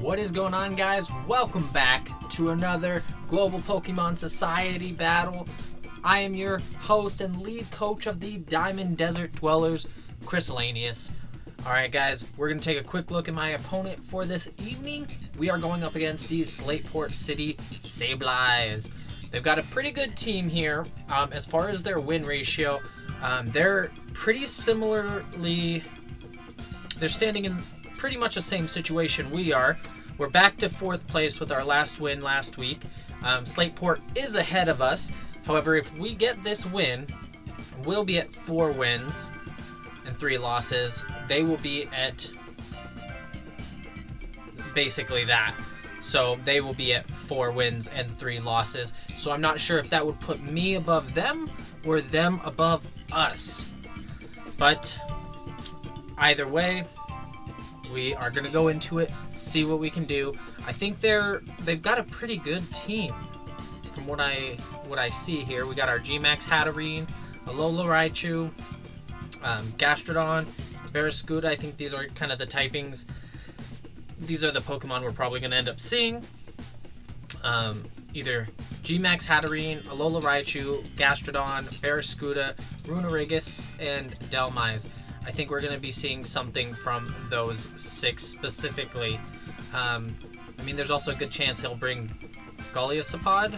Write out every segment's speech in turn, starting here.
What is going on, guys? Welcome back to another Global Pokemon Society battle. I am your host and lead coach of the Diamond Desert Dwellers, Chris Lanius. Alright guys, we're going to take a quick look at my opponent for this evening. We are going up against the Slateport City Sableyes. They've got a pretty good team here. As far as their win ratio, they're pretty similarly... They're standing in pretty much the same situation we are. We're back to 4th place with our last win last week. Slateport is ahead of us. However, if we get this win, we'll be at 4 wins and 3 losses. They will be at basically that. So they will be at 4 wins and 3 losses. So I'm not sure if that would put me above them or them above us. But either way, we are going to go into it, see what we can do. I think they've got a pretty good team from what I see here. We got our G-Max Hatterene, Alola Raichu, Gastrodon, Barraskewda. I think these are kind of the typings. These are the Pokemon we're probably going to end up seeing. Either G-Max Hatterene, Alola Raichu, Gastrodon, Barraskewda, Runerigus, and Delmise. I think we're going to be seeing something from those 6 specifically. I mean, there's also a good chance he'll bring Golisopod.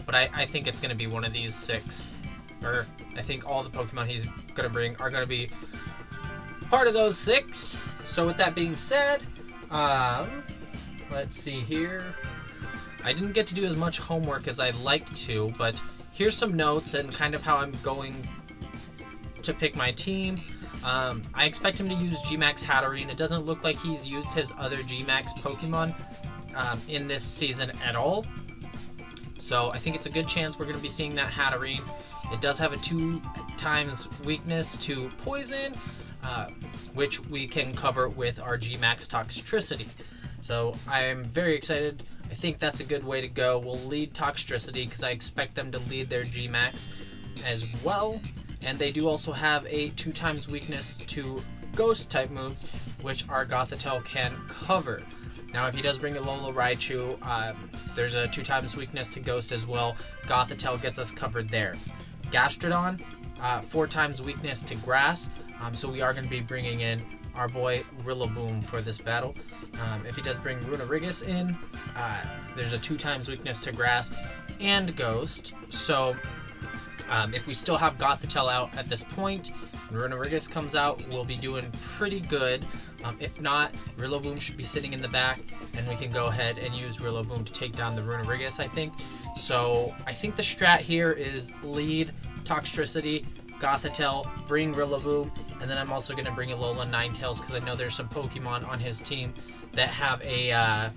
But I think it's going to be one of these 6. Or I think all the Pokemon he's going to bring are going to be part of those 6. So with that being said, let's see here. I didn't get to do as much homework as I'd like to, but here's some notes and kind of how I'm going to pick my team. I expect him to use G-Max Hatterene. It doesn't look like he's used his other G-Max Pokemon in this season at all. So I think it's a good chance we're going to be seeing that Hatterene. It does have a 2 times weakness to poison, which we can cover with our G-Max Toxtricity. So I am very excited. I think that's a good way to go. We'll lead Toxtricity because I expect them to lead their G-Max as well. And they do also have a 2 times weakness to Ghost type moves, which our Gothitelle can cover. Now if he does bring Alola Raichu, there's a 2 times weakness to Ghost as well. Gothitelle gets us covered there. Gastrodon, 4 times weakness to Grass, so we are going to be bringing in our boy Rillaboom for this battle. If he does bring Runerigus in, there's a 2 times weakness to Grass and Ghost. So if we still have Gothitelle out at this point, and Runerigus comes out, we'll be doing pretty good. If not, Rillaboom should be sitting in the back, and we can go ahead and use Rillaboom to take down the Runerigus, I think. So I think the strat here is lead Toxtricity, Gothitelle, bring Rillaboom, and then I'm also going to bring Alola Ninetales because I know there's some Pokemon on his team that have a, a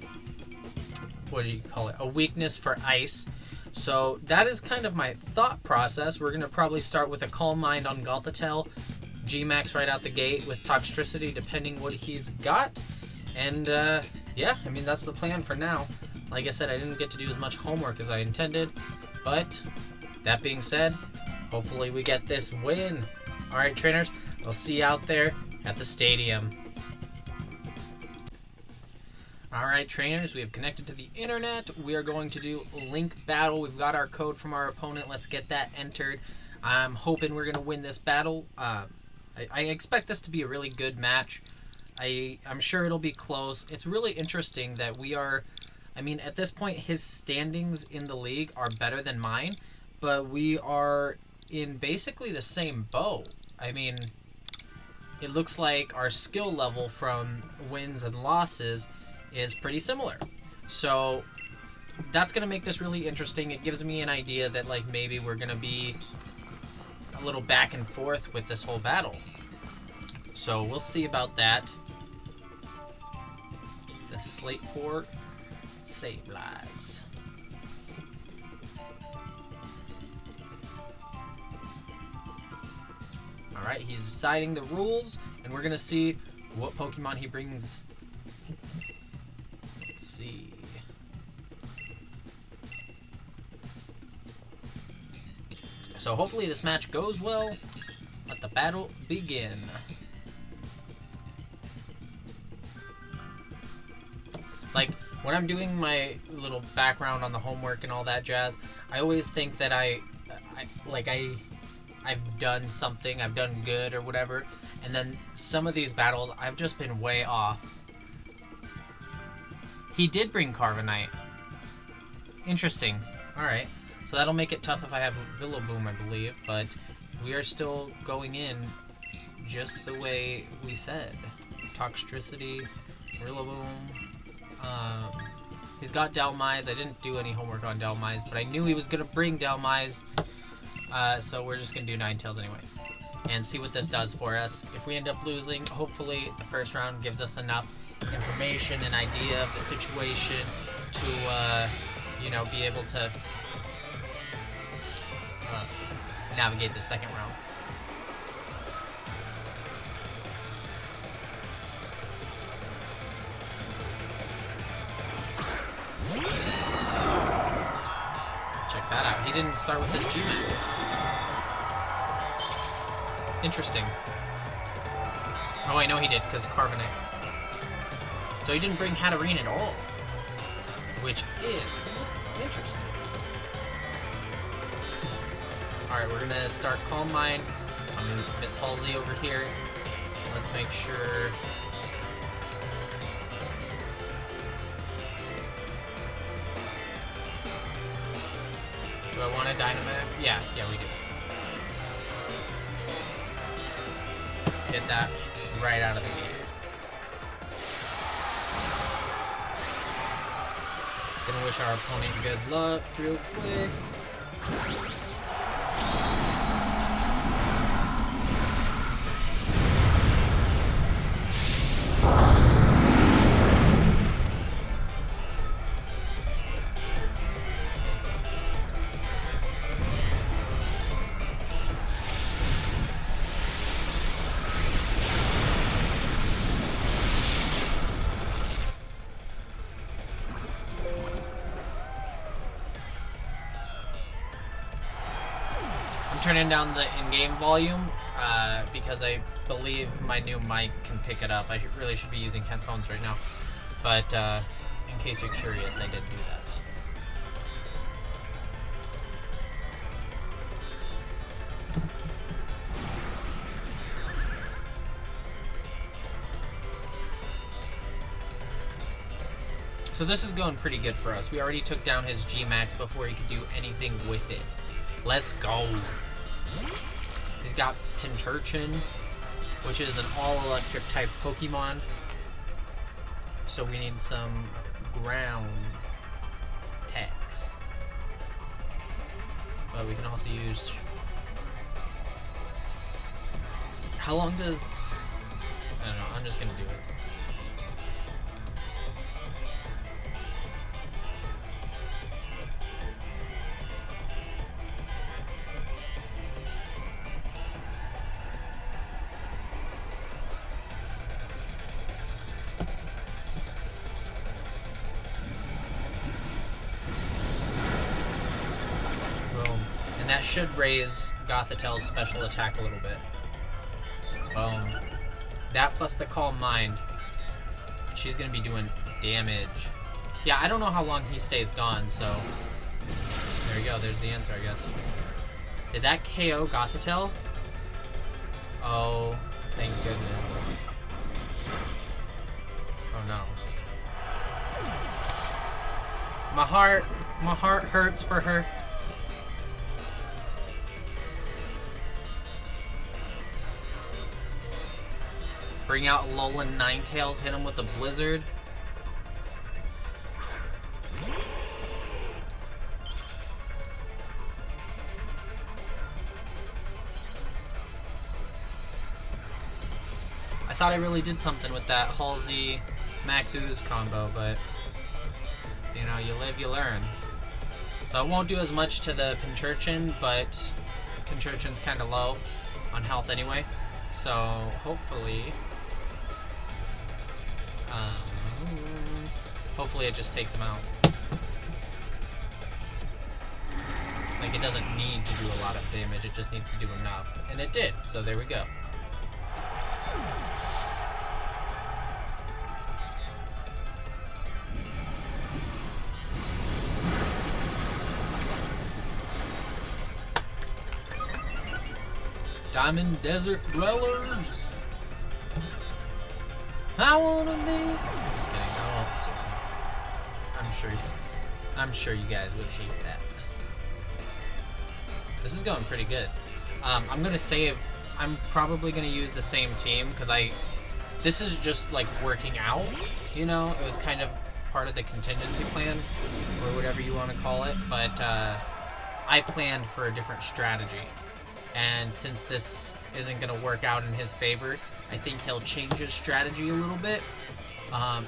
weakness for Ice. So that is kind of my thought process. We're going to probably start with a Calm Mind on Gothitelle, G-Max right out the gate with Toxtricity depending what he's got. And yeah, I mean that's the plan for now. Like I said, I didn't get to do as much homework as I intended, but that being said, hopefully we get this win. Alright trainers, I'll see you out there at the stadium. Alright trainers, we have connected to the internet. We are going to do Link Battle. We've got our code from our opponent. Let's get that entered. I'm hoping we're going to win this battle. I expect this to be a really good match. I'm sure it'll be close. It's really interesting that we are... I mean, at this point, his standings in the league are better than mine, but we are in basically the same boat. I mean, it looks like our skill level from wins and losses is pretty similar. So that's going to make this really interesting. It gives me an idea that like maybe we're going to be a little back and forth with this whole battle. So we'll see about that. The Slateport Sableyes. Alright, he's deciding the rules, and we're going to see what Pokemon he brings. Let's see. So hopefully this match goes well. Let the battle begin. Like, when I'm doing my little background on the homework and all that jazz, I always think that I've done something, I've done good or whatever, and then some of these battles, I've just been way off. He did bring Carbonite. Interesting. Alright. So that'll make it tough if I have Rillaboom, I believe, but we are still going in just the way we said. Toxtricity, Rillaboom. He's got Dhelmise. I didn't do any homework on Dhelmise, but I knew he was going to bring Dhelmise, so we're just going to do Ninetales anyway. And see what this does for us. If we end up losing, hopefully the first round gives us enough information and idea of the situation to, you know, be able to navigate the second round. Check that out. He didn't start with his G-Max. Interesting. Oh, I know he did, because Carbonite. So he didn't bring Hatterene at all. Which is interesting. Alright, we're gonna start Calm Mind. Miss Halsey over here. Let's make sure... Do I want a Dynamax? Yeah, we do. Get that right out of the gate. Gonna wish our opponent good luck real quick. Turning down the in-game volume because I believe my new mic can pick it up. I really should be using headphones right now, but in case you're curious, I did do that. So this is going pretty good for us. We already took down his G-Max before he could do anything with it. Let's go. He's got Pinturchin, which is an all-electric type Pokemon. So we need some ground attacks. But we can also use... How long does... I don't know, I'm just gonna do it. That should raise Gothitel's special attack a little bit. Boom. That plus the Calm Mind. She's gonna be doing damage. Yeah, I don't know how long he stays gone, so... There we go, there's the answer, I guess. Did that KO Gothitelle? Oh, thank goodness. Oh no. My heart hurts for her. Bring out Alolan Ninetales, hit him with a Blizzard. I thought I really did something with that Halsey Max Ooze combo, but you know, you live, you learn. So I won't do as much to the Pinturchin, but Pinturchin's kind of low on health anyway. So hopefully it just takes him out. Like, it doesn't need to do a lot of damage, it just needs to do enough. And it did, so there we go. Diamond Desert Dwellers. I wanna be. Just kidding. I won't sing. I'm sure you guys would hate that. This is going pretty good. I'm gonna save. I'm probably gonna use the same team because this is just like working out. You know, it was kind of part of the contingency plan, or whatever you want to call it. But I planned for a different strategy, and since this isn't gonna work out in his favor, I think he'll change his strategy a little bit.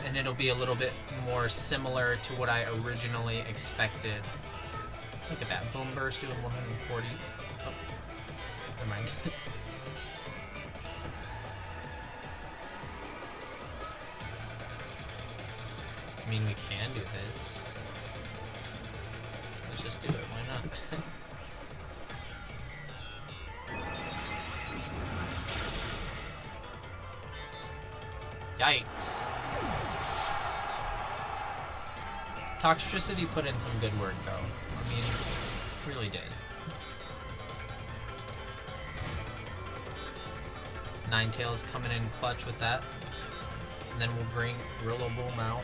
And it'll be a little bit more similar to what I originally expected. Look at that. Boom Burst doing 140. Oh, never mind. I mean, we can do this. Let's just do it. Why not? Yikes. Toxtricity put in some good work, though. I mean, really did. Ninetales coming in clutch with that. And then we'll bring Rillaboom out.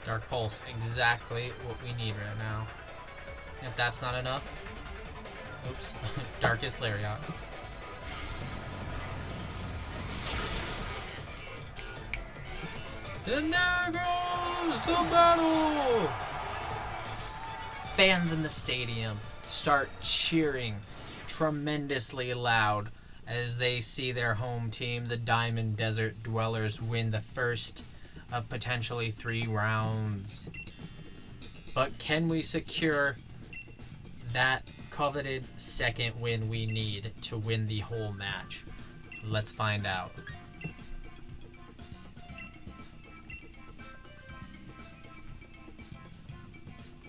Dark Pulse, exactly what we need right now. If that's not enough, oops, Darkest Lariat. And there goes the battle! Fans in the stadium start cheering tremendously loud as they see their home team, the Diamond Desert Dwellers, win the first of potentially 3 rounds. But can we secure that coveted second win we need to win the whole match? Let's find out.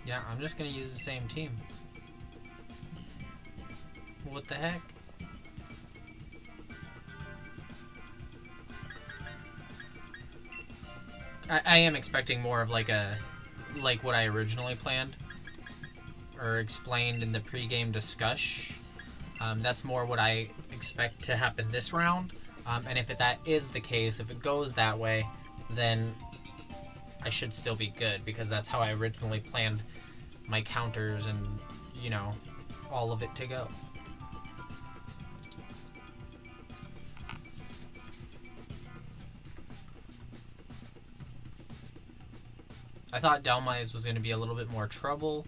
Yeah, I'm just gonna use the same team. What the heck? I am expecting more of like what I originally planned or explained in the pregame discussion. That's more what I expect to happen this round. And if that is the case, if it goes that way, then I should still be good because that's how I originally planned my counters and, you know, all of it to go. I thought Delmise was going to be a little bit more trouble.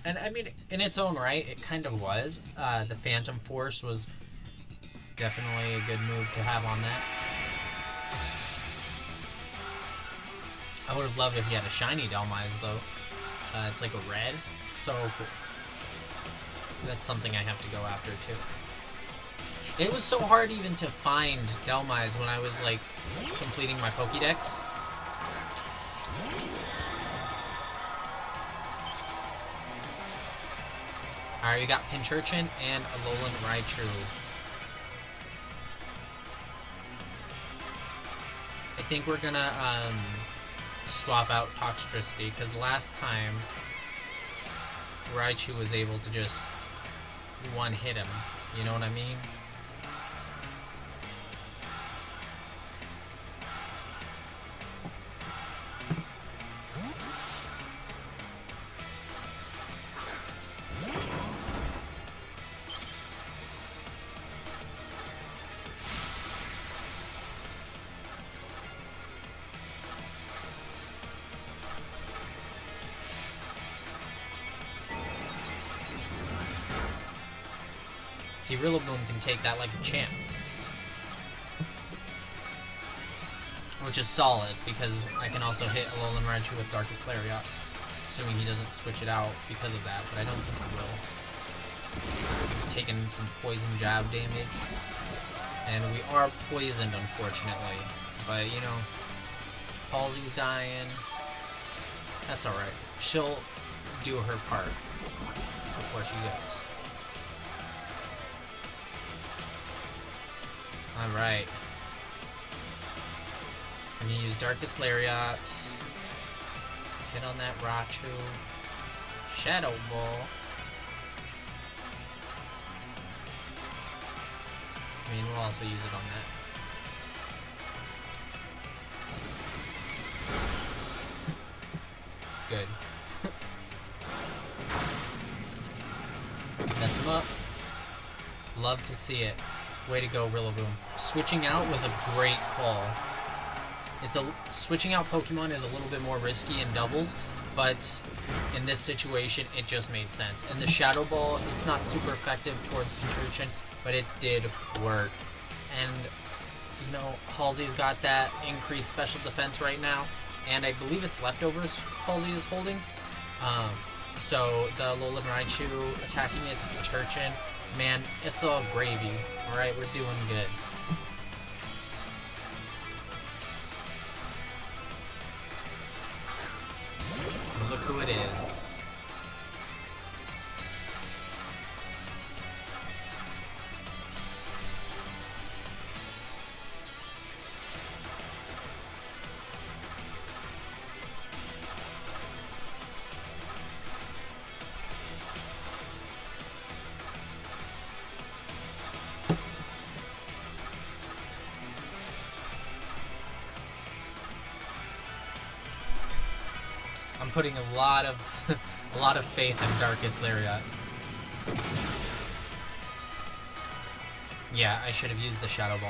And I mean, in its own right, it kind of was. The Phantom Force was definitely a good move to have on that. I would have loved if he had a shiny Delmise, though. It's like a red. It's so cool. That's something I have to go after, too. It was so hard even to find Delmise when I was, like, completing my Pokédex. Alright, we got Pincurchin and Alolan Raichu. I think we're gonna swap out Toxtricity, because last time Raichu was able to just one-hit him. You know what I mean? See, Rillaboom can take that like a champ. Which is solid, because I can also hit Alolan Raichu with Darkest Lariat. Assuming he doesn't switch it out because of that, but I don't think he will. Taking some poison jab damage. And we are poisoned, unfortunately. But, you know, Halsey's dying. That's alright. She'll do her part before she goes. Alright. I'm gonna use Darkest Lariat. Hit on that Rachu. Shadow Ball. I mean, we'll also use it on that. Good. Mess him up. Love to see it. Way to go, Rillaboom. Switching out was a great call. Switching out Pokemon is a little bit more risky in doubles, but in this situation, it just made sense. And the Shadow Ball, it's not super effective towards Pincurchin, but it did work. And, you know, Halsey's got that increased special defense right now, and I believe it's leftovers Halsey is holding. So the Alolan Raichu attacking it, Pincurchin, man, it's all gravy. Alright, we're doing good. Look who it is. I'm putting a lot of faith in Darkest Lariat. Yeah, I should have used the Shadow Ball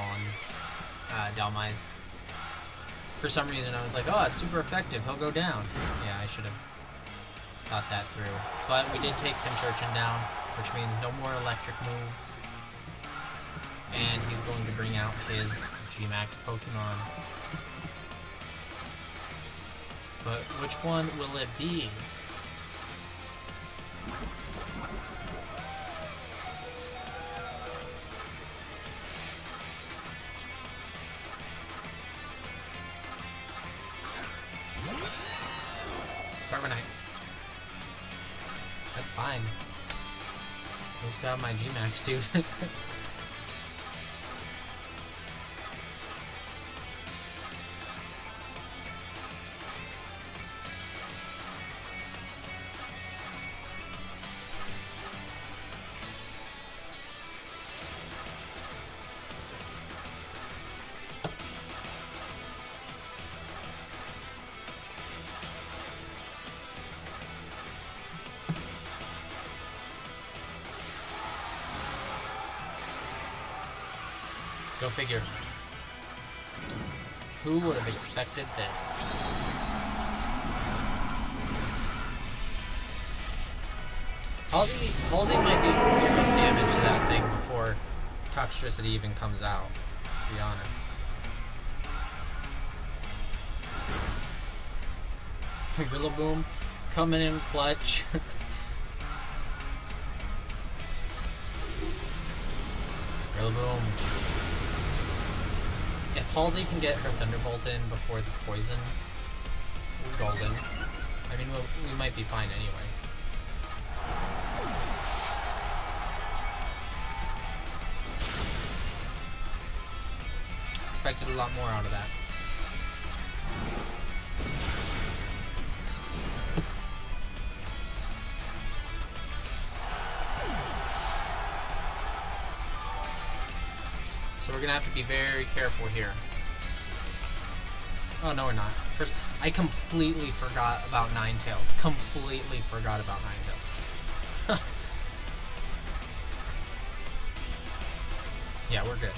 on Dalmise. For some reason, I was like, oh, it's super effective. He'll go down. Yeah, I should have thought that through. But we did take Pincurchin down, which means no more electric moves. And he's going to bring out his G-Max Pokemon. But which one will it be? Carbonite. That's fine. I still have my G-Max, dude. Go figure. Who would have expected this? Halsey might do some serious damage to that thing before Toxtricity even comes out, to be honest. Rillaboom coming in clutch. Rillaboom. If Halsey can get her Thunderbolt in before the poison, we're golden. I mean, we might be fine anyway. Expected a lot more out of that. So we're gonna have to be very careful here. Oh no, we're not. First, I completely forgot about Ninetales. Completely forgot about Ninetales. Yeah, we're good.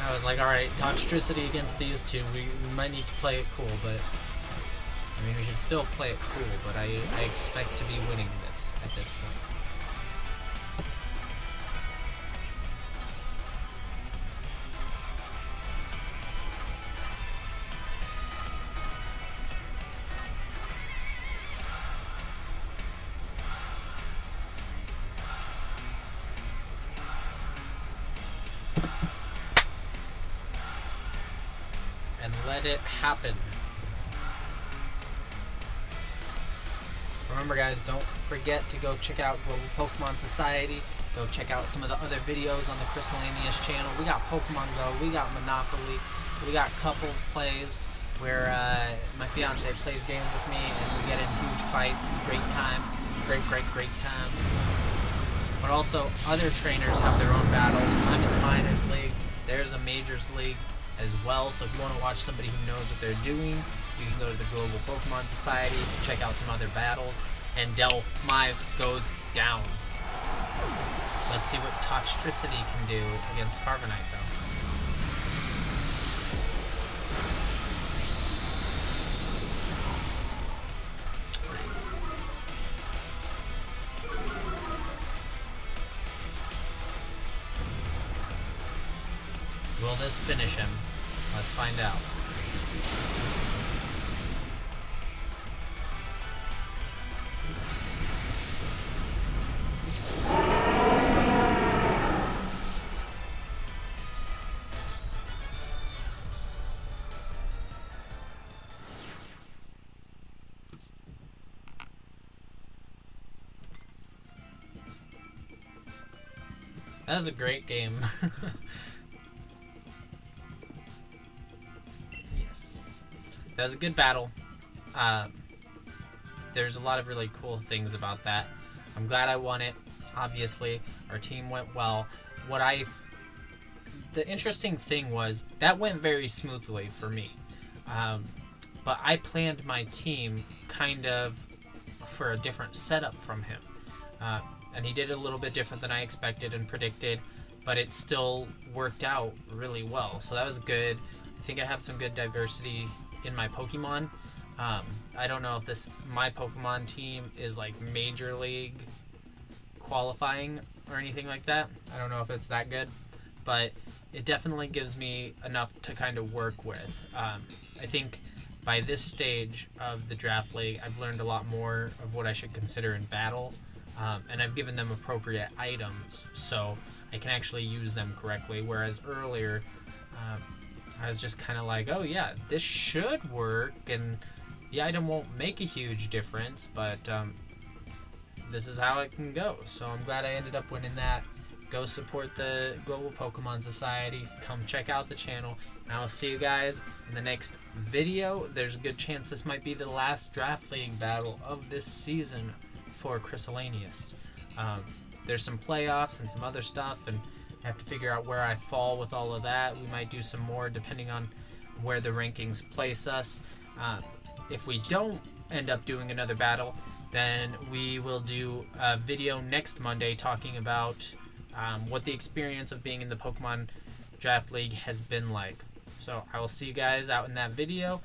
I was like, alright, Toxtricity against these two, we might need to play it cool, but... I mean, we should still play it cool, but I expect to be winning this at this point. And let it happen. Remember guys, don't forget to go check out Global Pokemon Society. Go check out some of the other videos on the Crystalanius channel. We got Pokemon Go, we got Monopoly, we got couples plays where my fiance plays games with me and we get in huge fights. It's a great time. Great time. But also, other trainers have their own battles. I'm in the Minors League. There's a Majors League as well. So if you want to watch somebody who knows what they're doing, you can go to the Global Pokemon Society, check out some other battles, and Del Mize goes down. Let's see what Toxtricity can do against Carbonite, though. Nice. Will this finish him? Let's find out. That was a great game. Yes. That was a good battle. There's a lot of really cool things about that. I'm glad I won it. Obviously, our team went well. The interesting thing was, that went very smoothly for me. But I planned my team kind of for a different setup from him. And he did it a little bit different than I expected and predicted, but it still worked out really well. So that was good. I think I have some good diversity in my Pokemon. I don't know if my Pokemon team is like Major League qualifying or anything like that. I don't know if it's that good, but it definitely gives me enough to kind of work with. I think by this stage of the draft league, I've learned a lot more of what I should consider in battle. And I've given them appropriate items, so I can actually use them correctly, whereas earlier, I was just kind of like, oh yeah, this should work, and the item won't make a huge difference, but this is how it can go. So I'm glad I ended up winning that. Go support the Global Pokemon Society. Come check out the channel, and I'll see you guys in the next video. There's a good chance this might be the last Draft League battle of this season for Crystalanius. There's some playoffs and some other stuff, and I have to figure out where I fall with all of that. We might do some more depending on where the rankings place us. If we don't end up doing another battle, then we will do a video next Monday talking about what the experience of being in the Pokemon Draft League has been like. So I will see you guys out in that video,